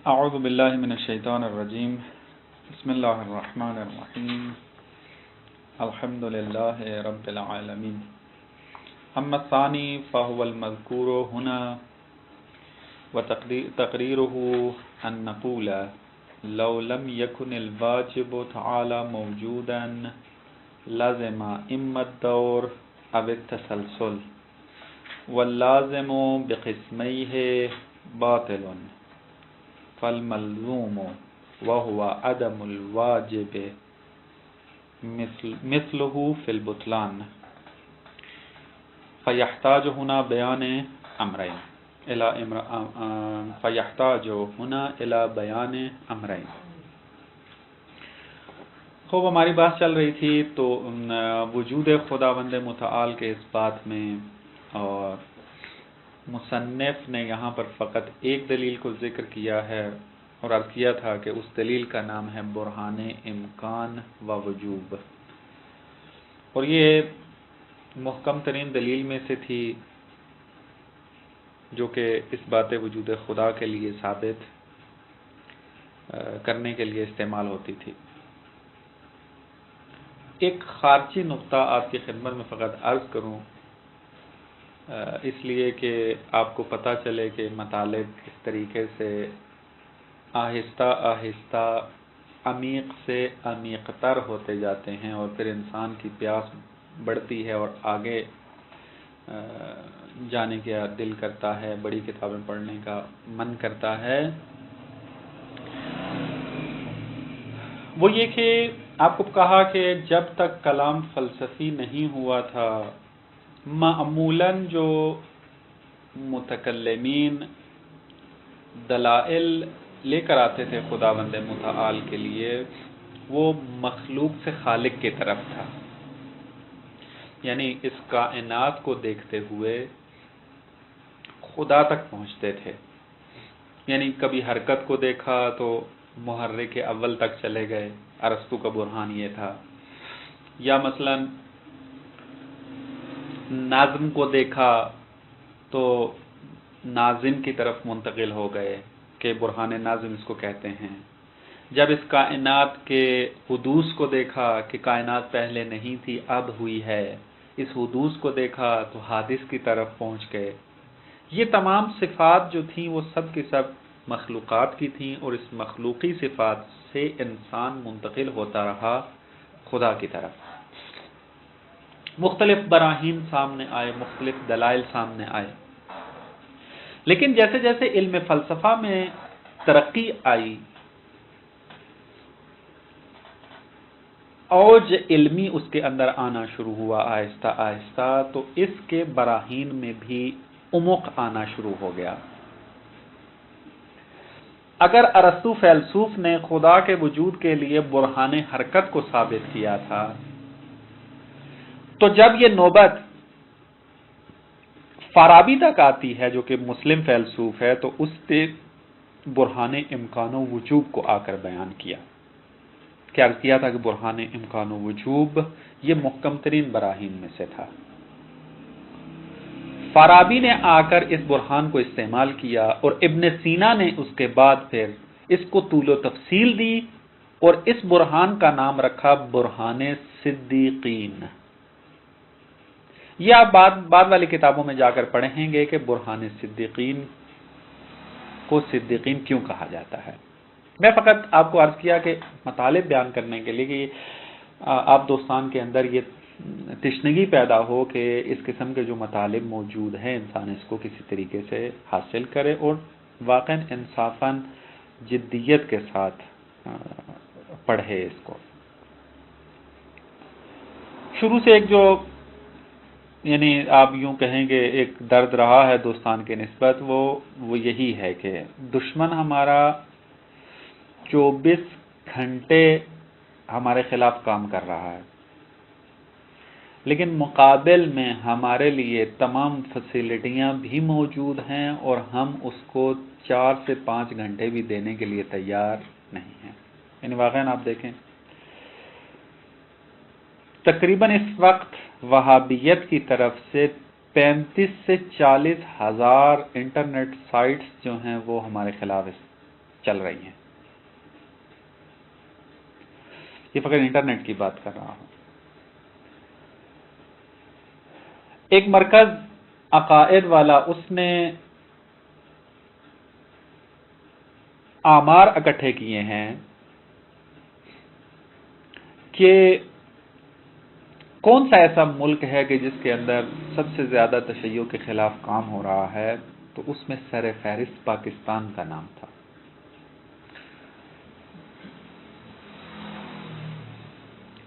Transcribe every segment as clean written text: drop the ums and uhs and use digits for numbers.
اعوذ باللہ من الشیطان الرجیم بسم اللہ الرحمن الرحیم الحمد للہ رب العالمین اما الثانی فهو المذکور هنا وتقریرہ ان نقول لو لم يكن الواجب تعالی موجودا لازم اما الدور او التسلسل واللازم بقسمیہ باطل فالملزوم وهو عدم الواجب مثله في البطلان فيحتاج هنا بيان امرين خوب ہماری بات چل رہی تھی تو وجود خداوند متعال کے اس بات میں، اور مصنف نے یہاں پر فقط ایک دلیل کو ذکر کیا ہے اور عرض کیا تھا کہ اس دلیل کا نام ہے برہان امکان و وجوب، اور یہ محکم ترین دلیل میں سے تھی جو کہ اس بات وجود خدا کے لیے ثابت کرنے کے لیے استعمال ہوتی تھی۔ ایک خارجی نقطہ آپ کی خدمت میں فقط عرض کروں، اس لیے کہ آپ کو پتہ چلے کہ مطالب کس طریقے سے آہستہ آہستہ عمیق سے عمیق تر ہوتے جاتے ہیں، اور پھر انسان کی پیاس بڑھتی ہے اور آگے جانے کا دل کرتا ہے، بڑی کتابیں پڑھنے کا من کرتا ہے۔ وہ یہ کہ آپ کو کہا کہ جب تک کلام فلسفی نہیں ہوا تھا، معمولاً جو متکلمین دلائل لے کر آتے تھے خداوند متعال کے لیے، وہ مخلوق سے خالق کی طرف تھا، یعنی اس کائنات کو دیکھتے ہوئے خدا تک پہنچتے تھے۔ یعنی کبھی حرکت کو دیکھا تو محرک اول تک چلے گئے، ارسطو کا برہان یہ تھا، یا مثلاً ناظم کو دیکھا تو ناظم کی طرف منتقل ہو گئے کہ برہان ناظم اس کو کہتے ہیں۔ جب اس کائنات کے حدوث کو دیکھا کہ کائنات پہلے نہیں تھی اب ہوئی ہے، اس حدوث کو دیکھا تو حادث کی طرف پہنچ گئے۔ یہ تمام صفات جو تھیں وہ سب کی سب مخلوقات کی تھیں، اور اس مخلوقی صفات سے انسان منتقل ہوتا رہا خدا کی طرف۔ مختلف براہین سامنے آئے، مختلف دلائل سامنے آئے، لیکن جیسے جیسے علم فلسفہ میں ترقی آئی، اوج علمی اس کے اندر آنا شروع ہوا آہستہ آہستہ، تو اس کے براہین میں بھی عمق آنا شروع ہو گیا۔ اگر ارسطو فیلسوف نے خدا کے وجود کے لیے برہان حرکت کو ثابت کیا تھا، تو جب یہ نوبت فارابی تک آتی ہے جو کہ مسلم فیلسوف ہے، تو اس نے برہان امکان و وجوب کو آ کر بیان کیا۔ کیا کیا تھا کہ برہان امکان و وجوب یہ محکم ترین براہین میں سے تھا۔ فارابی نے آ کر اس برہان کو استعمال کیا، اور ابن سینا نے اس کے بعد پھر اس کو طول و تفصیل دی، اور اس برہان کا نام رکھا برہان صدیقین۔ یہ آپ بعد والی کتابوں میں جا کر پڑھیں گے کہ برہان صدیقین کو صدیقین کیوں کہا جاتا ہے۔ میں فقط آپ کو عرض کیا کہ مطالب بیان کرنے کے لیے کہ آپ دوستان کے اندر یہ تشنگی پیدا ہو کہ اس قسم کے جو مطالب موجود ہیں انسان اس کو کسی طریقے سے حاصل کرے، اور واقعاً انصافاً جدیت کے ساتھ پڑھے اس کو۔ شروع سے ایک جو یعنی آپ یوں کہیں گے ایک درد رہا ہے دوستان کے نسبت، وہ یہی ہے کہ دشمن ہمارا 24 گھنٹے ہمارے خلاف کام کر رہا ہے، لیکن مقابل میں ہمارے لیے تمام فیسلٹیاں بھی موجود ہیں، اور ہم اس کو 4 سے 5 گھنٹے بھی دینے کے لیے تیار نہیں ہیں۔ یعنی واقعاً آپ دیکھیں تقریباً اس وقت وہابیت کی طرف سے 35 سے 40 ہزار انٹرنیٹ سائٹس جو ہیں وہ ہمارے خلاف چل رہی ہیں. یہ فقط انٹرنیٹ کی بات کر رہا ہوں. ایک مرکز عقائد والا، اس نے آمار اکٹھے کیے ہیں کہ کون سا ایسا ملک ہے کہ جس کے اندر سب سے زیادہ تشیع کے خلاف کام ہو رہا ہے، تو اس میں سر فہرست پاکستان کا نام تھا.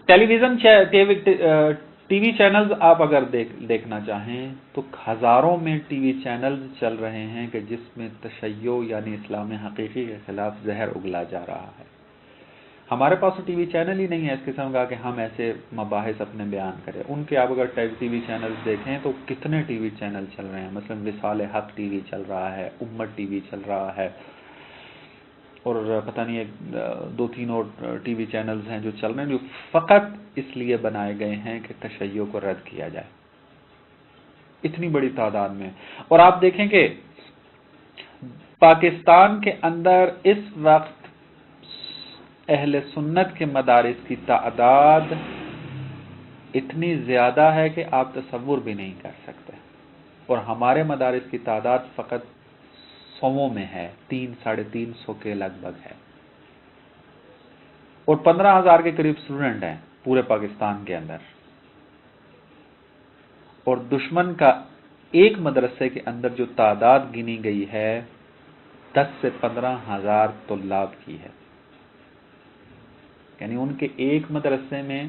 ٹیلی ویژن ٹی وی چینلز آپ اگر دیکھنا چاہیں تو ہزاروں میں ٹی وی چینلز چل رہے ہیں کہ جس میں تشیع یعنی اسلام حقیقی کے خلاف زہر اگلا جا رہا ہے. ہمارے پاس تو ٹی وی چینل ہی نہیں ہے اس قسم کا کہ ہم ایسے مباحث اپنے بیان کریں. ان کے آپ اگر ٹی وی چینلز دیکھیں تو کتنے ٹی وی چینل چل رہے ہیں. مثلا وصال حق ٹی وی چل رہا ہے، امت ٹی وی چل رہا ہے، اور پتہ نہیں ایک دو تین اور ٹی وی چینلز ہیں جو چل رہے ہیں، جو فقط اس لیے بنائے گئے ہیں کہ تشیع کو رد کیا جائے، اتنی بڑی تعداد میں. اور آپ دیکھیں کہ پاکستان کے اندر اس وقت اہل سنت کے مدارس کی تعداد اتنی زیادہ ہے کہ آپ تصور بھی نہیں کر سکتے، اور ہمارے مدارس کی تعداد فقط سووں میں ہے، 300-350 کے لگ بھگ ہے، اور 15,000 کے قریب اسٹوڈنٹ ہیں پورے پاکستان کے اندر. اور دشمن کا ایک مدرسے کے اندر جو تعداد گنی گئی ہے 10 سے 15,000 طلاب کی ہے. یعنی ان کے ایک مدرسے میں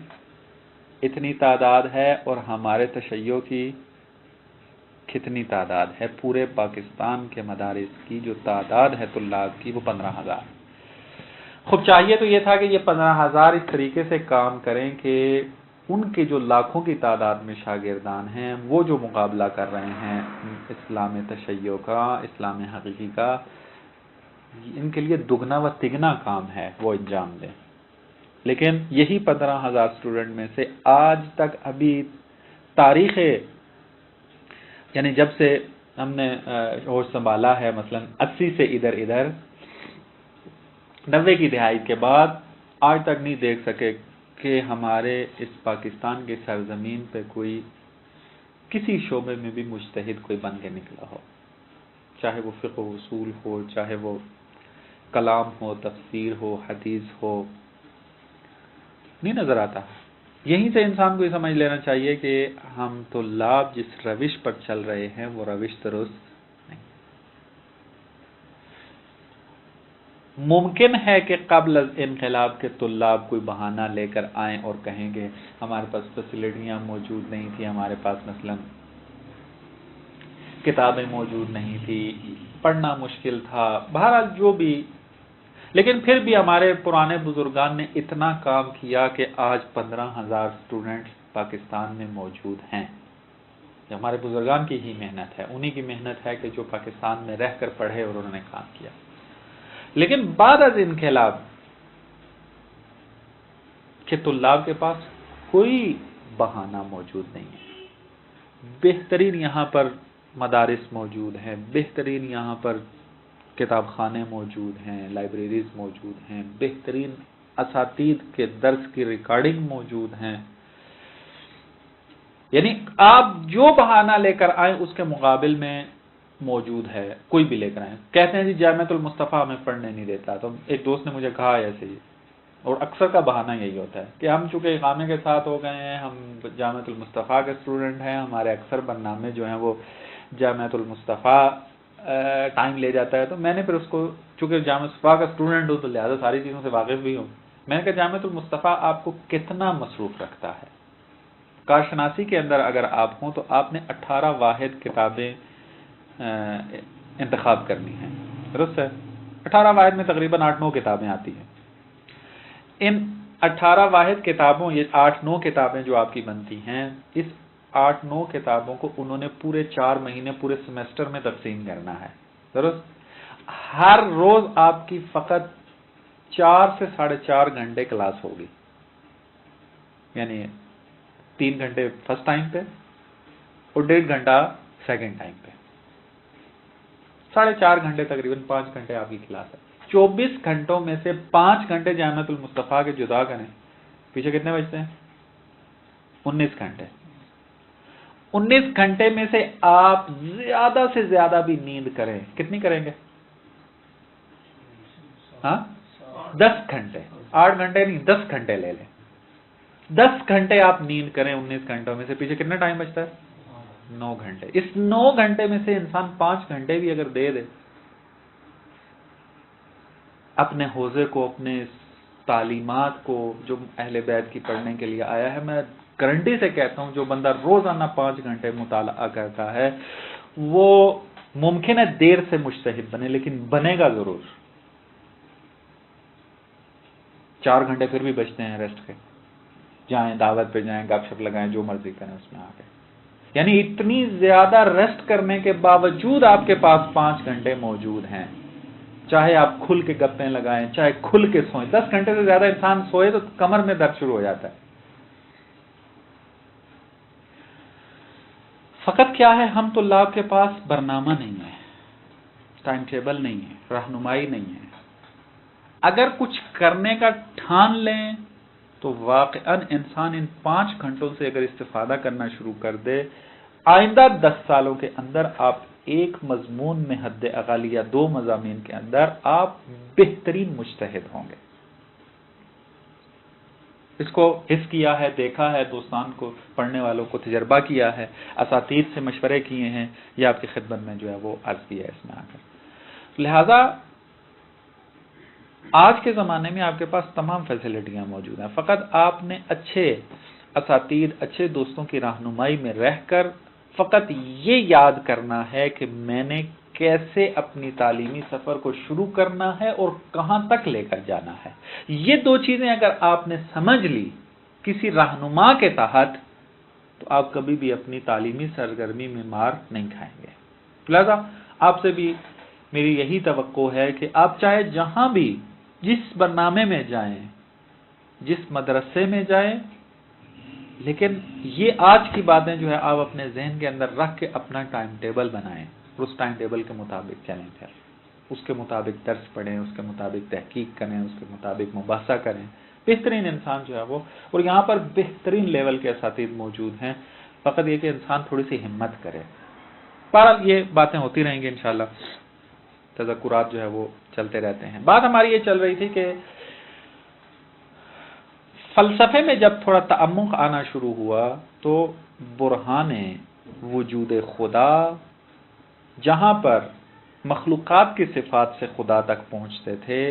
اتنی تعداد ہے، اور ہمارے تشیع کی کتنی تعداد ہے؟ پورے پاکستان کے مدارس کی جو تعداد ہے طلاب کی وہ 15,000. خب چاہیے تو یہ تھا کہ یہ 15,000 اس طریقے سے کام کریں کہ ان کے جو لاکھوں کی تعداد میں شاگردان ہیں وہ جو مقابلہ کر رہے ہیں اسلام تشیع کا، اسلام حقیقی کا، ان کے لیے دگنا و تگنا کام ہے وہ انجام دیں. لیکن یہی 15,000 اسٹوڈنٹ میں سے آج تک ابھی تاریخ، یعنی جب سے ہم نے ہوش سنبھالا ہے، مثلا 80 سے ادھر 90 کی دہائی کے بعد آج تک نہیں دیکھ سکے کہ ہمارے اس پاکستان کی سرزمین پہ کوئی کسی شعبے میں بھی مجتہد کوئی بن کے نکلا ہو، چاہے وہ فقہ و اصول ہو، چاہے وہ کلام ہو، تفسیر ہو، حدیث ہو، نہیں نظر آتا. یہیں سے انسان کو یہ سمجھ لینا چاہیے کہ ہم طلاب جس روش پر چل رہے ہیں وہ روش درست نہیں. ممکن ہے کہ قبل از انقلاب کے طلاب کوئی بہانہ لے کر آئیں اور کہیں گے ہمارے پاس فیسلٹیاں موجود نہیں تھی، ہمارے پاس مثلا کتابیں موجود نہیں تھی، پڑھنا مشکل تھا، بہرحال جو بھی. لیکن پھر بھی ہمارے پرانے بزرگان نے اتنا کام کیا کہ آج 15,000 اسٹوڈنٹ پاکستان میں موجود ہیں. یہ ہمارے بزرگان کی ہی محنت ہے، انہی کی محنت ہے کہ جو پاکستان میں رہ کر پڑھے اور انہوں نے کام کیا. لیکن بعد از انقلاب کے طلاب کے پاس کوئی بہانہ موجود نہیں ہے. بہترین یہاں پر مدارس موجود ہیں، بہترین یہاں پر کتاب خانے موجود ہیں، لائبریریز موجود ہیں، بہترین اساتید کے درس کی ریکارڈنگ موجود ہیں. یعنی آپ جو بہانہ لے کر آئیں اس کے مقابل میں موجود ہے، کوئی بھی لے کر آئیں. کہتے ہیں جی جامعۃ المصطفیٰ ہمیں پڑھنے نہیں دیتا. تو ایک دوست نے مجھے کہا ایسے ہی، اور اکثر کا بہانہ یہی ہوتا ہے کہ ہم چونکہ اقامے کے ساتھ ہو گئے ہیں، ہم جامعۃ المصطفیٰ کے اسٹوڈنٹ ہیں، ہمارے اکثر برنامے جو ہیں وہ جامعۃ المصطفیٰ ٹائم لے جاتا ہے. تو میں نے پھر اس کو، چونکہ جامعۃ المصطفیٰ کا اسٹوڈنٹ ہوں تو لہٰذا ساری چیزوں سے واقف بھی ہوں، میں نے کہا جامعۃ المصطفیٰ آپ کو کتنا مصروف رکھتا ہے؟ کارشناسی کے اندر اگر آپ ہوں تو آپ نے 18 واحد کتابیں انتخاب کرنی ہیں، درست ہے؟ 18 واحد میں تقریباً 8-9 کتابیں آتی ہیں. ان 18 واحد کتابوں، یہ 8-9 کتابیں جو آپ کی بنتی ہیں، اس 8-9 کتابوں کو انہوں نے پورے 4 مہینے پورے سیمسٹر میں تقسیم کرنا ہے، درست؟ ہر روز آپ کی فقط 4 سے 4.5 گھنٹے کلاس ہوگی، یعنی 3 گھنٹے فرسٹ ٹائم پہ اور 1.5 گھنٹہ سیکنڈ ٹائم پہ. 4.5 گھنٹے تقریباً 5 گھنٹے آپ کی کلاس ہے. 24 گھنٹوں میں سے 5 گھنٹے جامعۃ المصطفیٰ کے جدا کریں، پیچھے کتنے بچتے ہیں؟ 19 گھنٹے۔ 19 گھنٹے میں سے آپ زیادہ سے زیادہ بھی نیند کریں، کتنی کریں گے؟ ہاں 10 گھنٹے، 8 گھنٹے نہیں، 10 گھنٹے لے لیں۔ 10 گھنٹے آپ نیند کریں 19 گھنٹوں میں سے، پیچھے کتنا ٹائم بچتا ہے؟ 9 گھنٹے۔ اس 9 گھنٹے میں سے انسان 5 گھنٹے بھی اگر دے دے اپنے حوزے کو، اپنے تعلیمات کو جو اہل بیت کی پڑھنے کے لیے آیا ہے، میں گارنٹی سے کہتا ہوں جو بندہ روزانہ 5 گھنٹے مطالعہ کرتا ہے وہ ممکن ہے دیر سے مجتہد بنے، لیکن بنے گا ضرور۔ 4 گھنٹے پھر بھی بچتے ہیں ریسٹ کے، جائیں دعوت پہ جائیں، گپ شپ لگائیں، جو مرضی کریں اس میں آ کے۔ یعنی اتنی زیادہ ریسٹ کرنے کے باوجود آپ کے پاس 5 گھنٹے موجود ہیں، چاہے آپ کھل کے گپیں لگائیں، چاہے کھل کے سوئیں۔ 10 گھنٹے سے زیادہ انسان سوئے تو کمر میں درد شروع ہو جاتا ہے۔ فقط کیا ہے، ہم طلاب کے پاس برنامہ نہیں ہے، ٹائم ٹیبل نہیں ہے، رہنمائی نہیں ہے۔ اگر کچھ کرنے کا ٹھان لیں تو واقعاً انسان ان 5 گھنٹوں سے اگر استفادہ کرنا شروع کر دے، آئندہ 10 سالوں کے اندر آپ ایک مضمون میں حد اقل یا 2 مضامین کے اندر آپ بہترین مجتہد ہوں گے۔ اس کو حس کیا ہے، دیکھا ہے، دوستان کو، پڑھنے والوں کو تجربہ کیا ہے، اساتید سے مشورے کیے ہیں، یہ آپ کی خدمت میں جو ہے وہ عرض کیا ہے اس میں آ کر۔ لہذا آج کے زمانے میں آپ کے پاس تمام فیسلٹیاں موجود ہیں، فقط آپ نے اچھے اساتید، اچھے دوستوں کی رہنمائی میں رہ کر فقط یہ یاد کرنا ہے کہ میں نے کیسے اپنی تعلیمی سفر کو شروع کرنا ہے اور کہاں تک لے کر جانا ہے۔ یہ 2 چیزیں اگر آپ نے سمجھ لی کسی رہنما کے تحت تو آپ کبھی بھی اپنی تعلیمی سرگرمی میں مار نہیں کھائیں گے۔ لہذا آپ سے بھی میری یہی توقع ہے کہ آپ چاہے جہاں بھی، جس برنامے میں جائیں، جس مدرسے میں جائیں، لیکن یہ آج کی باتیں جو ہے آپ اپنے ذہن کے اندر رکھ کے اپنا ٹائم ٹیبل بنائیں اور اس ٹائم ٹیبل کے مطابق چلیں، پھر اس کے مطابق درس پڑھیں، اس کے مطابق تحقیق کریں، اس کے مطابق مباحثہ کریں۔ بہترین انسان جو ہے وہ، اور یہاں پر بہترین لیول کے اساتید موجود ہیں، فقط یہ کہ انسان تھوڑی سی ہمت کرے۔ بہرحال یہ باتیں ہوتی رہیں گی انشاءاللہ، تذکرات جو ہے وہ چلتے رہتے ہیں۔ بات ہماری یہ چل رہی تھی کہ فلسفے میں جب تھوڑا تعمق آنا شروع ہوا تو برہان وجود خدا، جہاں پر مخلوقات کی صفات سے خدا تک پہنچتے تھے،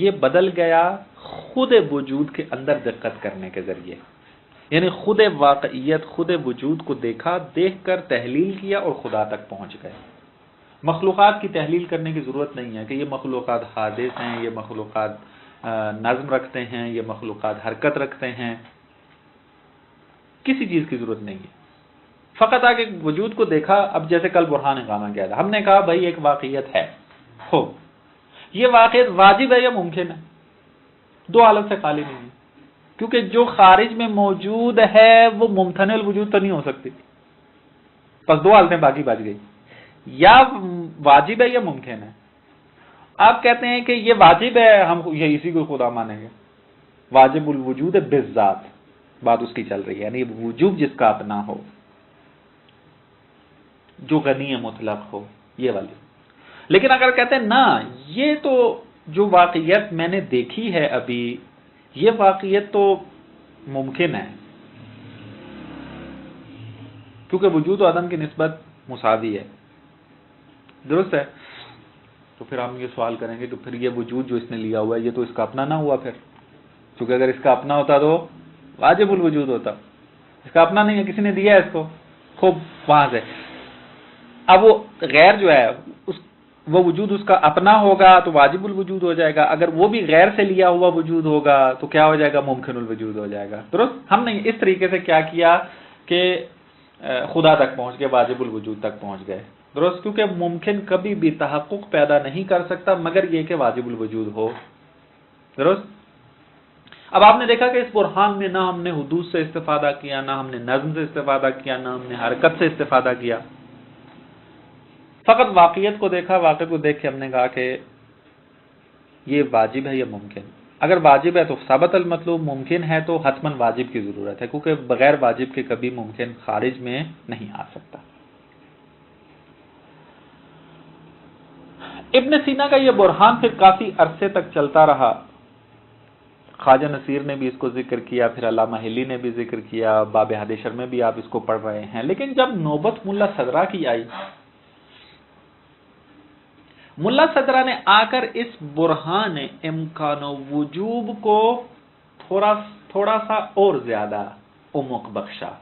یہ بدل گیا خود وجود کے اندر دقت کرنے کے ذریعے۔ یعنی خود واقعیت، خود وجود کو دیکھا، دیکھ کر تحلیل کیا اور خدا تک پہنچ گئے۔ مخلوقات کی تحلیل کرنے کی ضرورت نہیں ہے کہ یہ مخلوقات حادث ہیں، یہ مخلوقات نظم رکھتے ہیں، یہ مخلوقات حرکت رکھتے ہیں، کسی چیز کی ضرورت نہیں ہے۔ فقط آگے وجود کو دیکھا۔ اب جیسے کل برہان قامہ کیا تھا، ہم نے کہا بھائی ایک واقعیت ہے، ہو یہ واقعیت واجب ہے یا ممکن ہے؟ 2 حالت سے خالی نہیں ہے، کیونکہ جو خارج میں موجود ہے وہ ممتنع الوجود تو نہیں ہو سکتی، بس 2 حالتیں باقی بچ گئی، یا واجب ہے یا ممکن ہے۔ آپ کہتے ہیں کہ یہ واجب ہے، ہم یہ اسی کو خدا مانیں گے، واجب الوجود بالذات، بات اس کی چل رہی ہے، یعنی وجوب جس کا اپنا ہو، جو غنی مطلق ہو، یہ والی۔ لیکن اگر کہتے ہیں نا، یہ تو جو واقعیت میں نے دیکھی ہے ابھی، یہ واقعیت تو ممکن ہے، کیونکہ وجود و عدم کی نسبت مساوی ہے، درست ہے؟ تو پھر ہم یہ سوال کریں گے کہ پھر یہ وجود جو اس نے لیا ہوا ہے، یہ تو اس کا اپنا نہ ہوا پھر، کیونکہ اگر اس کا اپنا ہوتا تو واجب الوجود ہوتا، اس کا اپنا نہیں ہے، کسی نے دیا ہے اس کو، خوب وہاں سے۔ اب وہ غیر جو ہے وہ وجود اس کا اپنا ہوگا تو واجب الوجود ہو جائے گا، اگر وہ بھی غیر سے لیا ہوا وجود ہوگا تو کیا ہو جائے گا؟ ممکن الوجود ہو جائے گا، درست؟ ہم نے اس طریقے سے کیا کیا کہ خدا تک پہنچ گئے، واجب الوجود تک پہنچ گئے، درست؟ کیونکہ ممکن کبھی بھی تحقق پیدا نہیں کر سکتا مگر یہ کہ واجب الوجود ہو، درست؟ اب آپ نے دیکھا کہ اس برہان میں نہ ہم نے حدوث سے استفادہ کیا، نہ ہم نے نظم سے استفادہ کیا، نہ ہم نے حرکت سے استفادہ کیا، فقط واقعیت کو دیکھا۔ واقعیت کو دیکھ کے ہم نے کہا کہ یہ واجب ہے یا ممکن؟ اگر واجب ہے تو ثابت المطلوب، ممکن ہے تو حتماً واجب کی ضرورت ہے، کیونکہ بغیر واجب کے کبھی ممکن خارج میں نہیں آ سکتا۔ ابن سینا کا یہ برہان پھر کافی عرصے تک چلتا رہا۔ خواجہ نصیر نے بھی اس کو ذکر کیا، پھر علامہ حلی نے بھی ذکر کیا، باب حدیث میں بھی آپ اس کو پڑھ رہے ہیں۔ لیکن جب نوبت ملا صدرہ کی آئی، ملا صدرہ نے آ کر اس برہان امکان و وجوب کو تھوڑا سا اور زیادہ عمق بخشا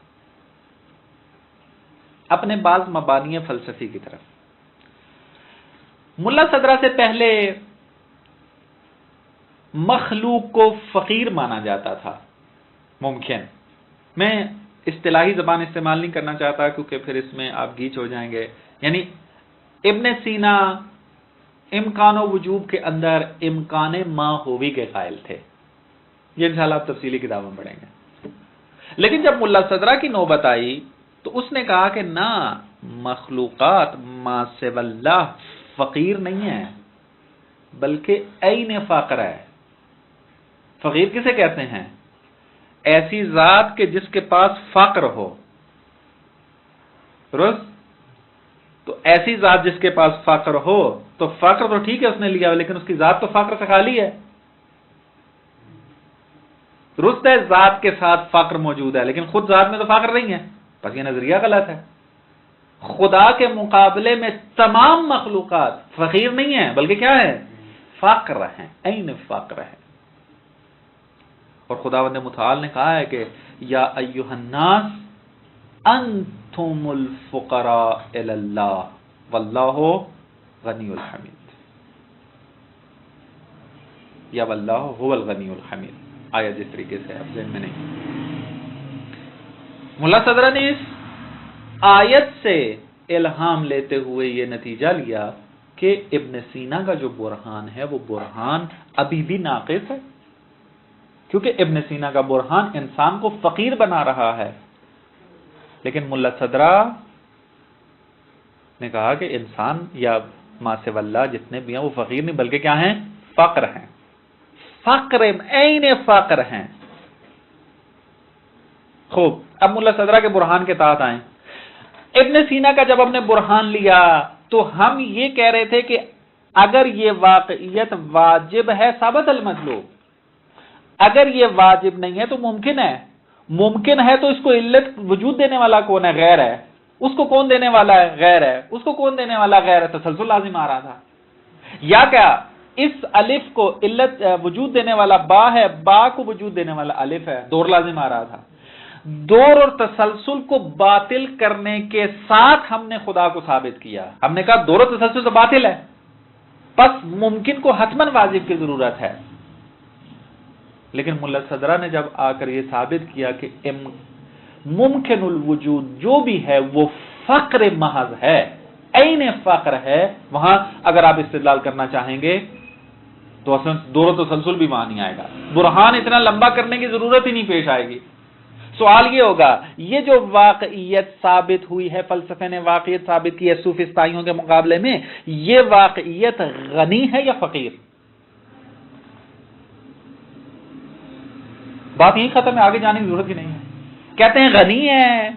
اپنے بعض مبانی فلسفی کی طرف۔ ملا صدرہ سے پہلے مخلوق کو فقیر مانا جاتا تھا، ممکن، میں اصطلاحی زبان استعمال نہیں کرنا چاہتا کیونکہ پھر اس میں آپ گیچ ہو جائیں گے، یعنی ابن سینا امکان و وجوب کے اندر امکان ما ہووی کے قائل تھے، یہ انشاءاللہ آپ تفصیلی کتاب میں پڑھیں گے۔ لیکن جب ملا صدرہ کی نوبت آئی تو اس نے کہا کہ نہ، مخلوقات ما سوی اللہ فقیر نہیں ہے، بلکہ عین فقر ہے۔ فقیر کسے کہتے ہیں؟ ایسی ذات کے جس کے پاس فقر ہو، درست؟ تو ایسی ذات جس کے پاس فقر ہو، تو فقر تو ٹھیک ہے اس نے لیا، لیکن اس کی ذات تو فقر سے خالی ہے۔ درست ہے، ذات کے ساتھ فقر موجود ہے، لیکن خود ذات میں تو فقر نہیں ہے، بس یہ نظریہ غلط ہے۔ خدا کے مقابلے میں تمام مخلوقات فقیر نہیں ہیں، بلکہ کیا ہے؟ فقر ہیں، عین فقر ہے۔ اور خداوند متعال نے کہا ہے کہ یا ایھا الناس انتم الفقراء الی اللہ واللہ غنی الحمید، یا واللہ هو الغنی الحمید، آیا جس طریقے سے آپ ذہن میں نہیں۔ ملا صدرہ نے اس آیت سے الہام لیتے ہوئے یہ نتیجہ لیا کہ ابن سینا کا جو برہان ہے وہ برہان ابھی بھی ناقص ہے، کیونکہ ابن سینا کا برہان انسان کو فقیر بنا رہا ہے، لیکن ملا صدرہ نے کہا کہ انسان یا ما سوی اللہ جتنے بھی ہیں وہ فقیر نہیں، بلکہ کیا ہیں؟ فقر ہیں، فقر عین فقر ہیں۔ خوب، اب ملا صدرہ کے برہان کے تحت آئیں۔ ابن سینا کا جب ہم نے برہان لیا تو ہم یہ کہہ رہے تھے کہ اگر یہ واقعیت واجب ہے ثابت المطلوب، اگر یہ واجب نہیں ہے تو ممکن ہے، ممکن ہے تو اس کو علت وجود دینے والا کون ہے؟ غیر ہے۔ اس کو کون دینے والا ہے؟ غیر ہے۔ اس کو کون دینے والا؟ غیر ہے۔ تسلسل لازم آ رہا تھا، یا کیا اس الف کو علت وجود دینے والا با ہے، با کو وجود دینے والا الف ہے، دور لازم آ رہا تھا۔ دور اور تسلسل کو باطل کرنے کے ساتھ ہم نے خدا کو ثابت کیا، ہم نے کہا دور اور تسلسل تو باطل ہے، پس ممکن کو حتماً واجب کی ضرورت ہے۔ لیکن ملا صدرہ نے جب آ کر یہ ثابت کیا کہ ممکن الوجود جو بھی ہے وہ فقر محض ہے، عین فقر ہے، وہاں اگر آپ استدلال کرنا چاہیں گے تو اصلا دور و تسلسل بھی وہاں نہیں آئے گا، برہان اتنا لمبا کرنے کی ضرورت ہی نہیں پیش آئے گی۔ سوال یہ ہوگا، یہ جو واقعیت ثابت ہوئی ہے، فلسفے نے واقعیت ثابت کی ہے صوفستائیوں کے مقابلے میں، یہ واقعیت غنی ہے یا فقیر؟ بات یہی ختم ہے، آگے جانے کی ضرورت ہی نہیں ہے۔ کہتے ہیں غنی ہے،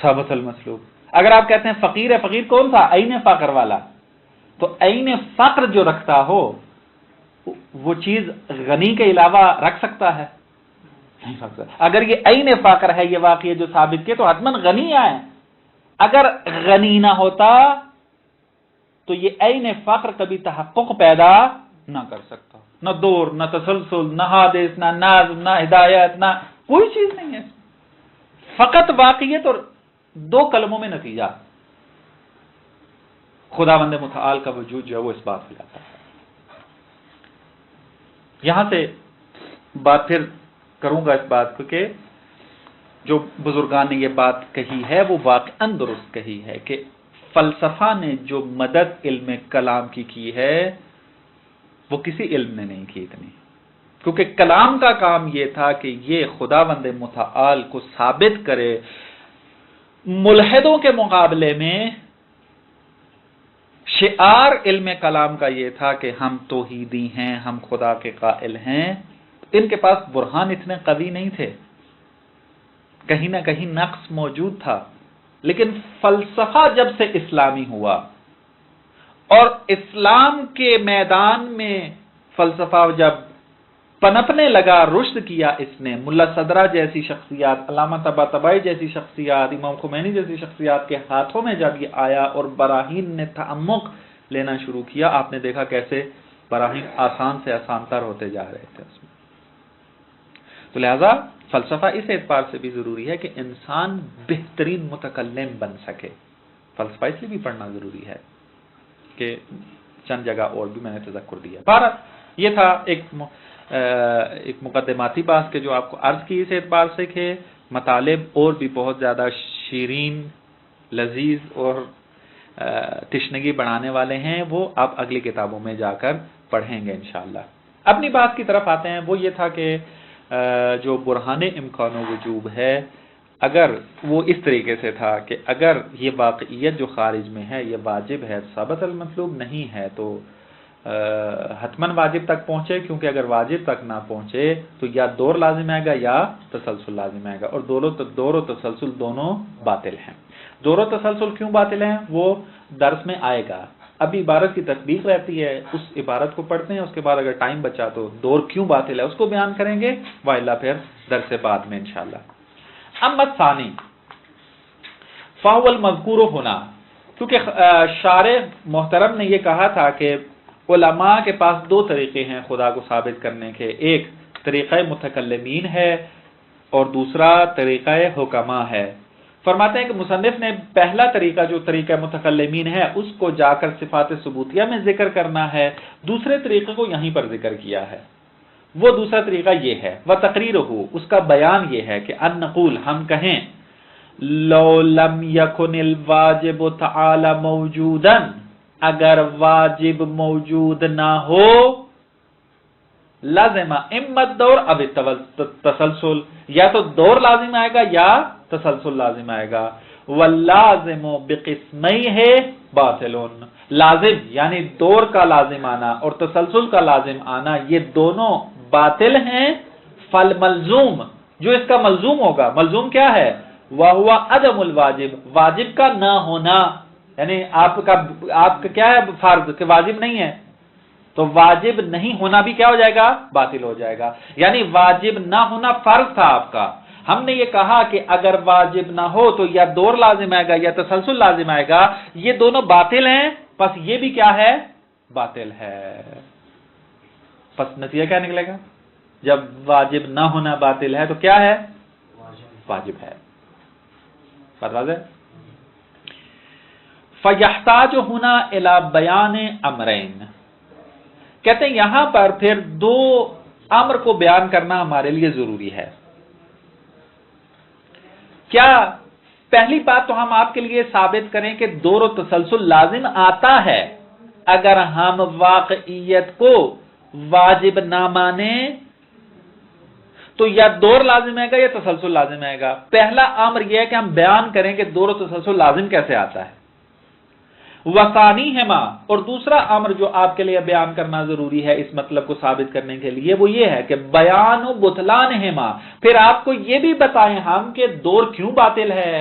ثابت المطلوب۔ اگر آپ کہتے ہیں فقیر ہے، فقیر کون تھا؟ عین فقر والا، تو عین فقر جو رکھتا ہو وہ چیز غنی کے علاوہ رکھ سکتا ہے؟ نہیں رکھ سکتا۔ اگر یہ عین فقر ہے، یہ واقعہ جو ثابت کیا، تو حتماً غنی ہے۔ اگر غنی نہ ہوتا تو یہ عین فقر کبھی تحقق پیدا نہ کر سکتا، نہ دور، نہ تسلسل، نہ حادث، نہ نظم، نہ ہدایت، نہ کوئی چیز نہیں ہے، فقط واقعیت اور دو کلموں میں نتیجہ، خداوند متعال کا وجود جو ہے وہ اس بات پہ لاتا ہے۔ یہاں سے بات پھر کروں گا اس بات کو کہ جو بزرگان نے یہ بات کہی ہے وہ واقعاً درست کہی ہے کہ فلسفہ نے جو مدد علم کلام کی ہے وہ کسی علم نے نہیں کی اتنی، کیونکہ کلام کا کام یہ تھا کہ یہ خداوند متعال کو ثابت کرے، ملحدوں کے مقابلے میں شعار علم کلام کا یہ تھا کہ ہم توحیدی ہیں، ہم خدا کے قائل ہیں. ان کے پاس برہان اتنے قوی نہیں تھے، کہیں نہ کہیں نقص موجود تھا. لیکن فلسفہ جب سے اسلامی ہوا اور اسلام کے میدان میں فلسفہ جب پنپنے لگا، رشد کیا اس نے، ملا صدرہ جیسی شخصیات، علامہ طباطبائی جیسی شخصیات، امام خمینی جیسی شخصیات کے ہاتھوں میں جب یہ آیا اور براہین نے تعمق لینا شروع کیا، آپ نے دیکھا کیسے براہین آسان سے آسان تر ہوتے جا رہے تھے اس میں. تو لہذا فلسفہ اس اعتبار سے بھی ضروری ہے کہ انسان بہترین متکلم بن سکے. فلسفہ اس لیے بھی پڑھنا ضروری ہے کہ چند جگہ اور بھی میں نے تذکر دیا. بہرحال یہ تھا ایک مقدماتی بات کہ جو آپ کو عرض کی اس اعتبار سے کہ مطالب اور بھی بہت زیادہ شیرین، لذیذ اور تشنگی بڑھانے والے ہیں، وہ آپ اگلی کتابوں میں جا کر پڑھیں گے انشاءاللہ. اپنی بات کی طرف آتے ہیں. وہ یہ تھا کہ جو برہان امکان و وجوب ہے، اگر وہ اس طریقے سے تھا کہ اگر یہ واقعیت جو خارج میں ہے یہ واجب ہے، ثابت المطلوب نہیں ہے، تو حتماً واجب تک پہنچے، کیونکہ اگر واجب تک نہ پہنچے تو یا دور لازم آئے گا یا تسلسل لازم آئے گا، اور دور و تسلسل دونوں باطل ہیں. دور و تسلسل کیوں باطل ہیں وہ درس میں آئے گا. ابھی عبارت کی تطبیق رہتی ہے، اس عبارت کو پڑھتے ہیں، اس کے بعد اگر ٹائم بچا تو دور کیوں باطل ہے اس کو بیان کریں گے، وإلا پھر درس بعد میں انشاءاللہ. اما الثانی فهو المذکور هنا، کیونکہ شارح محترم نے یہ کہا تھا کہ علماء کے پاس دو طریقے ہیں خدا کو ثابت کرنے کے، ایک طریقہ متکلمین ہے اور دوسرا طریقہ حکما ہے. فرماتے ہیں کہ مصنف نے پہلا طریقہ جو طریقہ متکلمین ہے اس کو جا کر صفات ثبوتیہ میں ذکر کرنا ہے، دوسرے طریقے کو یہیں پر ذکر کیا ہے. وہ دوسرا طریقہ یہ ہے، وَتَقْرِيرُهُ، اس کا بیان یہ ہے کہ ان نقول، ہم کہیں لو لم یکن الواجب تعالی موجودا، اگر واجب موجود نہ ہو، لازم اما الدور اب تسلسل، یا تو دور لازم آئے گا یا تسلسل لازم آئے گا. واللازم بقسمیہ باطل، لازم یعنی دور کا لازم آنا اور تسلسل کا لازم آنا یہ دونوں باطل ہیں. فالملزوم، جو اس کا ملزوم ہوگا، ملزوم کیا ہے؟ وَهُوَ عدم الواجب، واجب کا نہ ہونا، یعنی آپ کا کیا ہے فرض کہ واجب نہیں ہے، تو واجب نہیں ہونا بھی کیا ہو جائے گا؟ باطل ہو جائے گا. یعنی واجب نہ ہونا فرض تھا آپ کا، ہم نے یہ کہا کہ اگر واجب نہ ہو تو یا دور لازم آئے گا یا تسلسل لازم آئے گا، یہ دونوں باطل ہیں، پس یہ بھی کیا ہے؟ باطل ہے. پس نتیجہ کیا نکلے گا؟ جب واجب نہ ہونا باطل ہے تو کیا ہے؟ واجب ہے. بات واضح؟ فَيَحْتَاجُ هُنَا إِلَى بَيَانِ أَمْرَيْنِ، کہتے ہیں یہاں پر پھر دو امر کو بیان کرنا ہمارے لیے ضروری ہے. کیا پہلی بات تو ہم آپ کے لیے ثابت کریں کہ دور و تسلسل لازم آتا ہے اگر ہم واقعیت کو واجب نہ مانیں، تو یا دور لازم آئے گا یا تسلسل لازم آئے گا. پہلا امر یہ ہے کہ ہم بیان کریں کہ دور و تسلسل لازم کیسے آتا ہے. وثانیہما، اور دوسرا امر جو آپ کے لیے بیان کرنا ضروری ہے اس مطلب کو ثابت کرنے کے لیے وہ یہ ہے کہ بیان و بطلانہما، پھر آپ کو یہ بھی بتائیں ہم کہ دور کیوں باطل ہے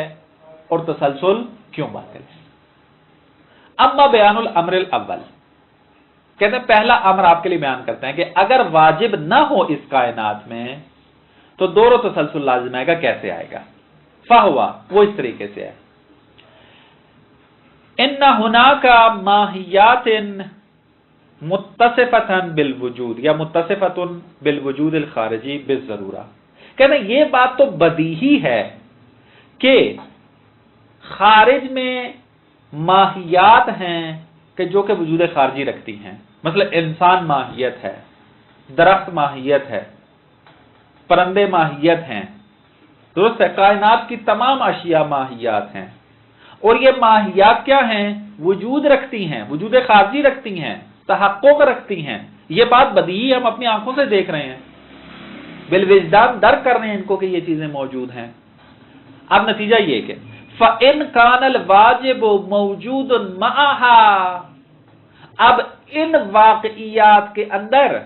اور تسلسل کیوں باطل ہے. اما بیان الامر الاول، کہتے ہیں پہلا امر آپ کے لیے بیان کرتے ہیں کہ اگر واجب نہ ہو اس کائنات میں تو دور و تسلسل لازم آئے گا، کیسے آئے گا؟ فہوا، وہ اس طریقے سے ہے، ان ہناک ماہیات متصفۃ بالوجود یا متصفۃ بالوجود الخارجی بالضرورہ. کہتے ہیں یہ بات تو بدیہی ہے کہ خارج میں ماہیات ہیں کہ جو کہ وجود خارجی رکھتی ہیں. مثلا انسان ماہیت ہے، درخت ماہیت ہے، پرندے ماہیت ہیں، درست ہے، کائنات کی تمام اشیاء ماہیات ہیں، اور یہ ماہیات کیا ہیں؟ وجود رکھتی ہیں، وجود خارجی رکھتی ہیں، تحقق رکھتی ہیں. یہ بات بدیہی ہم اپنی آنکھوں سے دیکھ رہے ہیں، بالوجدان درک کر رہے ہیں ان کو کہ یہ چیزیں موجود ہیں. اب نتیجہ یہ کہ فَإِنْ كَانَ الْوَاجِبُ مَوْجُودٌ مَعَهَا، اب ان واقعیات کے اندر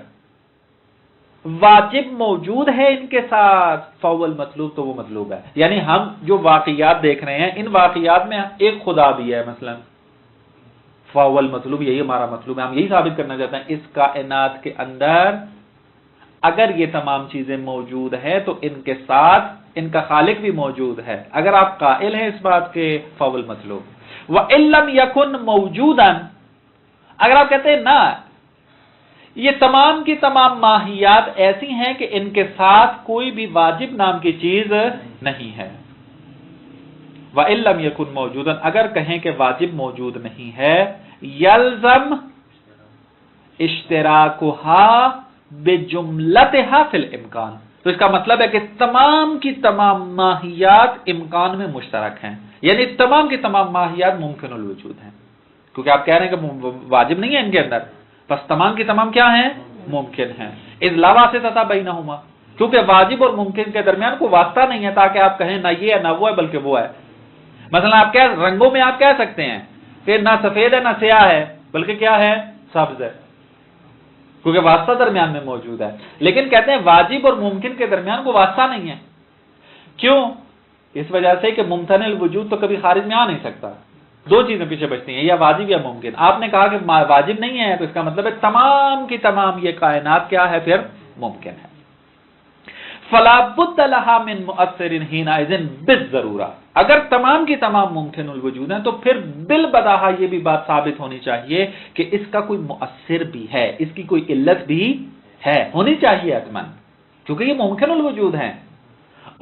واجب موجود ہے ان کے ساتھ، فاول مطلوب تو وہ مطلوب ہے. یعنی ہم جو واقعیات دیکھ رہے ہیں ان واقعیات میں ایک خدا بھی ہے مثلا، فاول مطلوب یہی ہمارا مطلوب ہے. ہم یہی ثابت کرنا چاہتے ہیں اس کائنات کے اندر اگر یہ تمام چیزیں موجود ہیں تو ان کے ساتھ ان کا خالق بھی موجود ہے. اگر آپ قائل ہیں اس بات کے، فاول مطلوب. وَإِن لَّمْ يَكُن مَّوْجُودًا، اگر آپ کہتے ہیں نہ یہ تمام کی تمام ماہیات ایسی ہیں کہ ان کے ساتھ کوئی بھی واجب نام کی چیز نہیں ہے. وَإِن لَّمْ يَكُن مَّوْجُودًا، اگر کہیں کہ واجب موجود نہیں ہے، يَلْزَمْ اشتراکها بجملتها فی الامکان، تو اس کا مطلب ہے کہ تمام کی تمام ماہیات امکان میں مشترک ہیں، یعنی تمام کی تمام ماہیات ممکن الوجود ہیں. کیونکہ آپ کہہ رہے ہیں کہ واجب نہیں ہے ان کے اندر، بس تمام کی تمام کیا ہیں؟ ممکن ہیں. اذ لا واسطہ بینہما، کیونکہ واجب اور ممکن کے درمیان کوئی واسطہ نہیں ہے تاکہ آپ کہیں نہ یہ ہے نہ وہ ہے بلکہ وہ ہے. مثلا آپ کیا رنگوں میں آپ کہہ سکتے ہیں کہ نہ سفید ہے نہ سیاہ ہے بلکہ کیا ہے؟ سبز ہے، کیونکہ واسطہ درمیان میں موجود ہے. لیکن کہتے ہیں واجب اور ممکن کے درمیان کوئی واسطہ نہیں ہے. کیوں؟ اس وجہ سے کہ ممتنع الوجود تو کبھی خارج میں آ نہیں سکتا، دو چیزیں پیچھے بچتی ہیں، یا واجب یا ممکن. آپ نے کہا کہ واجب نہیں ہے تو اس کا مطلب ہے تمام کی تمام یہ کائنات کیا ہے؟ پھر ممکن ہے. فلا بد لها من مؤثر حينئذ بالضرورہ، اگر تمام کی تمام ممکن الوجود ہیں تو پھر بالبداہہ یہ بھی بات ثابت ہونی چاہیے کہ اس کا کوئی مؤثر بھی ہے، اس کی کوئی علت بھی ہے، ہونی چاہیے حتماً، کیونکہ یہ ممکن الوجود ہیں.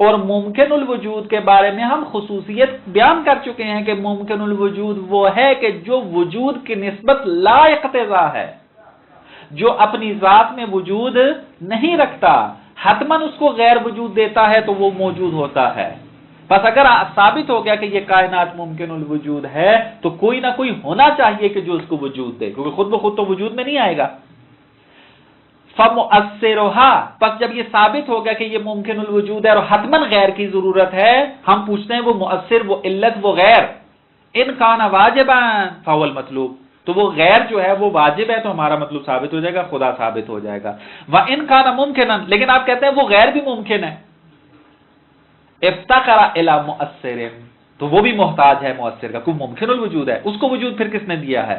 اور ممکن الوجود کے بارے میں ہم خصوصیت بیان کر چکے ہیں کہ ممکن الوجود وہ ہے کہ جو وجود کی نسبت لا اقتضا ہے، جو اپنی ذات میں وجود نہیں رکھتا، حتماً اس کو غیر وجود دیتا ہے تو وہ موجود ہوتا ہے. بس اگر ثابت ہو گیا کہ یہ کائنات ممکن الوجود ہے تو کوئی نہ کوئی ہونا چاہیے کہ جو اس کو وجود دے، کیونکہ خود بخود تو وجود میں نہیں آئے گا. فَمُؤَثِّرُهَا، پس جب یہ ثابت ہو گیا کہ یہ ممکن الوجود ہے اور حتماً غیر کی ضرورت ہے، ہم پوچھتے ہیں وہ مؤثر، وہ علت، وہ غیر. ان کان واجبا فهو المطلوب، تو وہ غیر جو ہے وہ واجب ہے تو ہمارا مطلب ثابت ہو جائے گا، خدا ثابت ہو جائے گا. وَإِن كَانَ مُمْكِنًا، لیکن آپ کہتے ہیں وہ غیر بھی ممکن ہے. افتقر الى مؤثر، تو وہ بھی محتاج ہے مؤثر کا، کوئی ممکن الوجود ہے، اس کو وجود پھر کس نے دیا ہے؟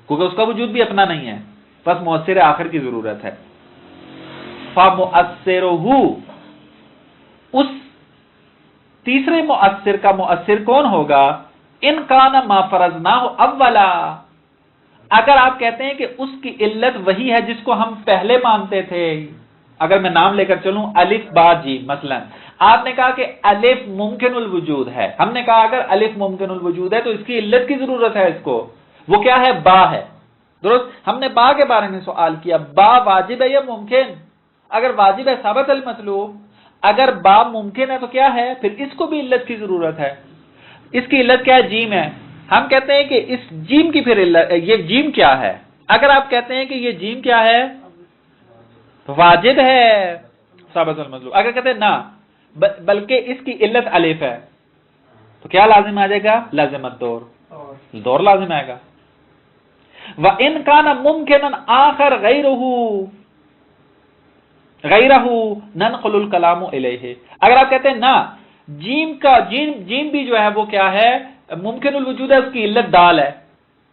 کیونکہ اس کا وجود بھی اپنا نہیں ہے، بس مؤثر آخر کی ضرورت ہے. فَمُؤَثِّرُهُ، اس تیسرے مؤثر کا مؤثر کون ہوگا؟ ان کان ما فرضناه اولا، اگر آپ کہتے ہیں کہ اس کی علت وہی ہے جس کو ہم پہلے مانتے تھے. اگر میں نام لے کر چلوں الف با جیم، مثلا آپ نے کہا کہ الف ممکن الوجود ہے، ہم نے کہا اگر الف ممکن الوجود ہے تو اس کی علت کی ضرورت ہے، اس کو وہ کیا ہے؟ با ہے. درست، ہم نے با کے بارے میں سوال کیا، با واجب ہے یا ممکن؟ اگر واجب ہے ثابت المطلوب، اگر با ممکن ہے تو کیا ہے؟ پھر اس کو بھی علت کی ضرورت ہے. اس کی علت کیا ہے؟ جیم ہے. ہم کہتے ہیں کہ اس جیم کی پھر علت، یہ جیم کیا ہے؟ اگر آپ کہتے ہیں کہ یہ جیم کیا ہے؟ واجب ہے ثابت المطلوب. اگر کہتے ہیں نہ بلکہ اس کی علت الف ہے تو کیا لازم آ جائے گا؟ لازم الدور، دور لازم آئے گا. وَإِن كَانَ مُمْكِنًا آخر غیرہ ننقل الکلام الیہ، اگر آپ کہتے ہیں نہ جیم کا جیم بھی جو ہے وہ کیا ہے؟ ممکن الوجود ہے، اس کی علت دال ہے.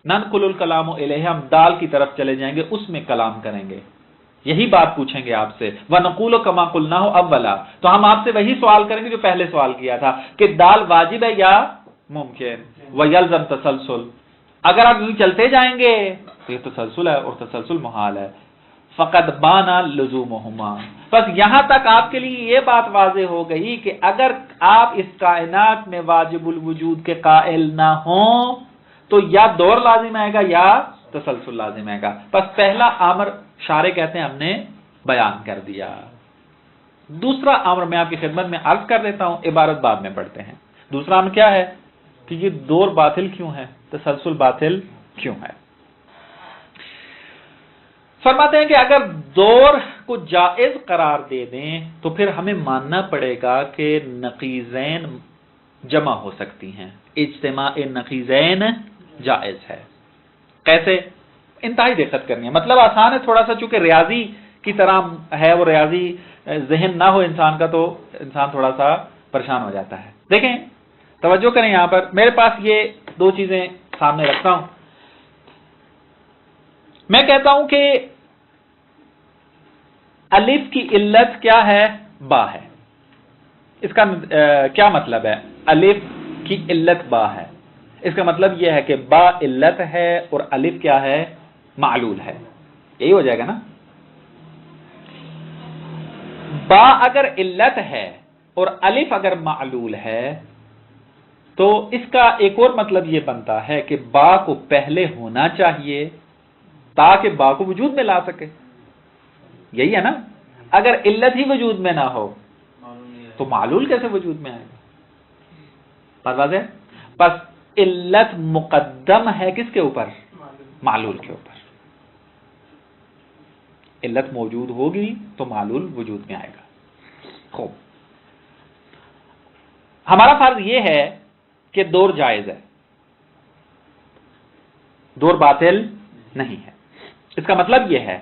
ننقل الکلام الیہ، ہم دال کی طرف چلے جائیں گے، اس میں کلام کریں گے، یہی بات پوچھیں گے آپ سے. وَنَقُولُ كَمَا قُلْنَاهُ اولا، تو ہم آپ سے وہی سوال کریں گے جو پہلے سوال کیا تھا کہ دال واجب ہے یا ممکن. وَيَلْزَمْ تَسَلْسُلْ، اگر آپ یوں چلتے جائیں گے تو یہ تسلسل ہے اور تسلسل محال ہے. فقد بانا لزومہما، بس یہاں تک آپ کے لیے یہ بات واضح ہو گئی کہ اگر آپ اس کائنات میں واجب الوجود کے قائل نہ ہوں تو یا دور لازم آئے گا یا تسلسل لازم آئے گا. بس پہلا امر شارع کہتے ہیں ہم نے بیان کر دیا. دوسرا امر میں آپ کی خدمت میں عرض کر دیتا ہوں، عبارت بعد میں پڑھتے ہیں. دوسرا امر کیا ہے کہ یہ دور باطل کیوں ہے، تسلسل باطل کیوں ہے؟ فرماتے ہیں کہ اگر دور کو جائز قرار دے دیں تو پھر ہمیں ماننا پڑے گا کہ نقیضین جمع ہو سکتی ہیں، اجتماع نقیضین جائز ہے. کیسے؟ انتہائی دقت کرنی ہے. مطلب آسان ہے تھوڑا سا، چونکہ ریاضی کی طرح ہے، وہ ریاضی ذہن نہ ہو انسان کا تو انسان تھوڑا سا پریشان ہو جاتا ہے. دیکھیں توجہ کریں، یہاں پر میرے پاس یہ دو چیزیں سامنے رکھتا ہوں. میں کہتا ہوں کہ الف کی علت کیا ہے؟ با ہے. اس کا کیا مطلب ہے؟ الف کی علت با ہے. اس کا مطلب یہ ہے کہ با علت ہے اور الف کیا ہے؟ معلول ہے. یہی ہو جائے گا نا. با اگر علت ہے اور الف اگر معلول ہے تو اس کا ایک اور مطلب یہ بنتا ہے کہ با کو پہلے ہونا چاہیے تاکہ با کو وجود میں لا سکے. یہی ہے نا. اگر علت ہی وجود میں نہ ہو تو معلول کیسے وجود میں آئے گا؟ بات واضح ہے؟ بس علت مقدم ہے کس کے اوپر؟ معلول کے اوپر. علت موجود ہوگی تو معلول وجود میں آئے گا. خوب، ہمارا فرض یہ ہے کہ دور جائز ہے، دور باطل نہیں ہے. اس کا مطلب یہ ہے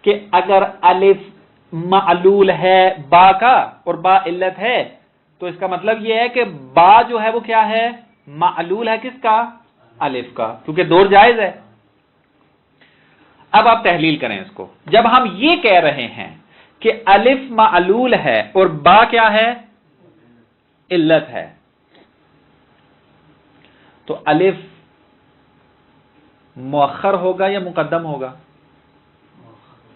کہ اگر الف معلول ہے با کا اور با علت ہے تو اس کا مطلب یہ ہے کہ با جو ہے وہ کیا ہے؟ معلول ہے کس کا؟ الف کا، کیونکہ دور جائز ہے. اب آپ تحلیل کریں اس کو. جب ہم یہ کہہ رہے ہیں کہ الف معلول ہے اور با کیا ہے؟ علت ہے، تو الف مؤخر ہوگا یا مقدم ہوگا؟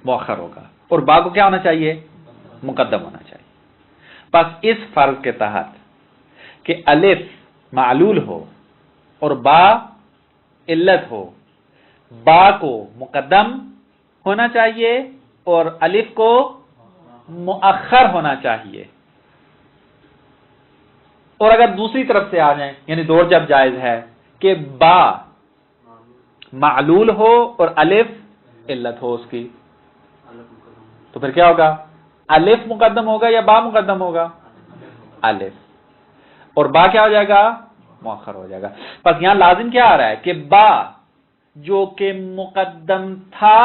مؤخر ہوگا. اور با کو کیا ہونا چاہیے؟ مقدم ہونا چاہیے. بس اس فرض کے تحت کہ الف معلول ہو اور با علت ہو، با کو مقدم ہونا چاہیے اور الف کو مؤخر ہونا چاہیے. اور اگر دوسری طرف سے آ جائیں، یعنی دور جب جائز ہے کہ با معلول ہو اور الف علت ہو اس کی، تو پھر کیا ہوگا؟ الف مقدم ہوگا یا با مقدم ہوگا؟ الف. اور با کیا ہو جائے گا؟ مؤخر ہو جائے گا. بس یہاں لازم کیا آ رہا ہے کہ با جو کہ مقدم تھا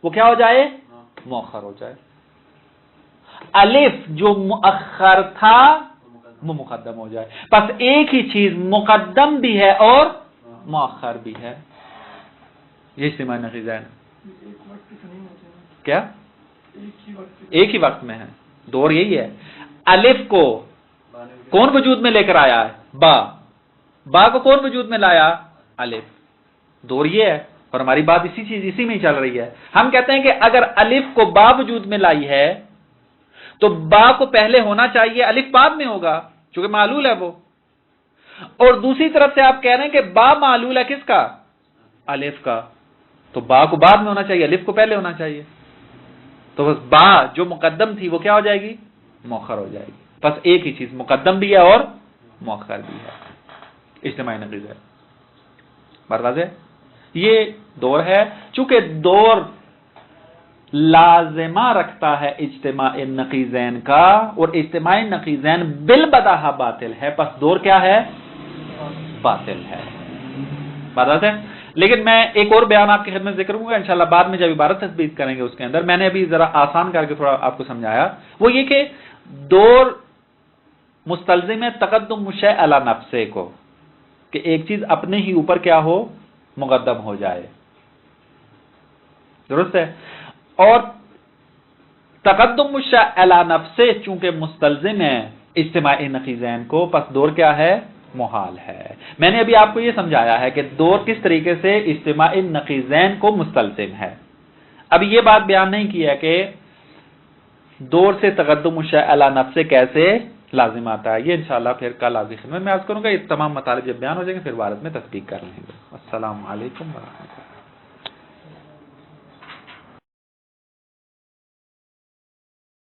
وہ کیا ہو جائے؟ مؤخر ہو جائے. الف جو مؤخر تھا وہ مقدم ہو جائے. بس ایک ہی چیز مقدم بھی ہے اور مؤخر بھی ہے. یہ اجتماعی نقیضین کیا ایک ہی وقت میں ہے. دور یہی ہے. الف کو کون وجود میں لے کر آیا ہے؟ با. با کو کون وجود میں لایا؟ الف. دور یہ ہے. اور ہماری بات اسی میں ہی چل رہی ہے. ہم کہتے ہیں کہ اگر الف کو با وجود میں لائی ہے تو با کو پہلے ہونا چاہیے، الف بعد میں ہوگا چونکہ معلول ہے وہ. اور دوسری طرف سے آپ کہہ رہے ہیں کہ با معلول ہے کس کا؟ الف کا. تو با کو بعد میں ہونا چاہیے، الف کو پہلے ہونا چاہیے. تو بس با جو مقدم تھی وہ کیا ہو جائے گی؟ مؤخر ہو جائے گی. بس ایک ہی چیز مقدم بھی ہے اور مؤخر بھی ہے. اجتماعی نقیض ہے. بات واضح ہے؟ یہ دور ہے. چونکہ دور لازمہ رکھتا ہے اجتماعی نقیضین کا اور اجتماعی نقیضین بالبداہہ باطل ہے، پس دور کیا ہے؟ باطل ہے. بات واضح ہے؟ لیکن میں ایک اور بیان آپ کی خدمت ذکر کروں گا انشاءاللہ بعد میں جب عبارت تثبیت کریں گے اس کے اندر. میں نے ابھی ذرا آسان کر کے تھوڑا آپ کو سمجھایا. وہ یہ کہ دور مستلزم ہے تقدم الشیء علی نفسہ کو، کہ ایک چیز اپنے ہی اوپر کیا ہو؟ مقدم ہو جائے. درست ہے. اور تقدم الشیء علی نفسہ چونکہ مستلزم ہے اجتماعی نقیضین کو، پس دور کیا ہے؟ محال ہے. میں نے ابھی آپ کو یہ سمجھایا ہے کہ دور کس طریقے سے اجتماعی نقیضین کو مستلزم ہے. ابھی یہ بات بیان نہیں کی ہے کہ دور سے تقدم الشیء علی نفسہ کیسے لازم آتا ہے. یہ انشاءاللہ پھر کل آپ کی خدمت میں عرض کروں گا. یہ تمام مطالب جب بیان ہو جائیں گے پھر عبارت میں تطبیق کر لیں گے. السلام علیکم ورحمۃ اللہ.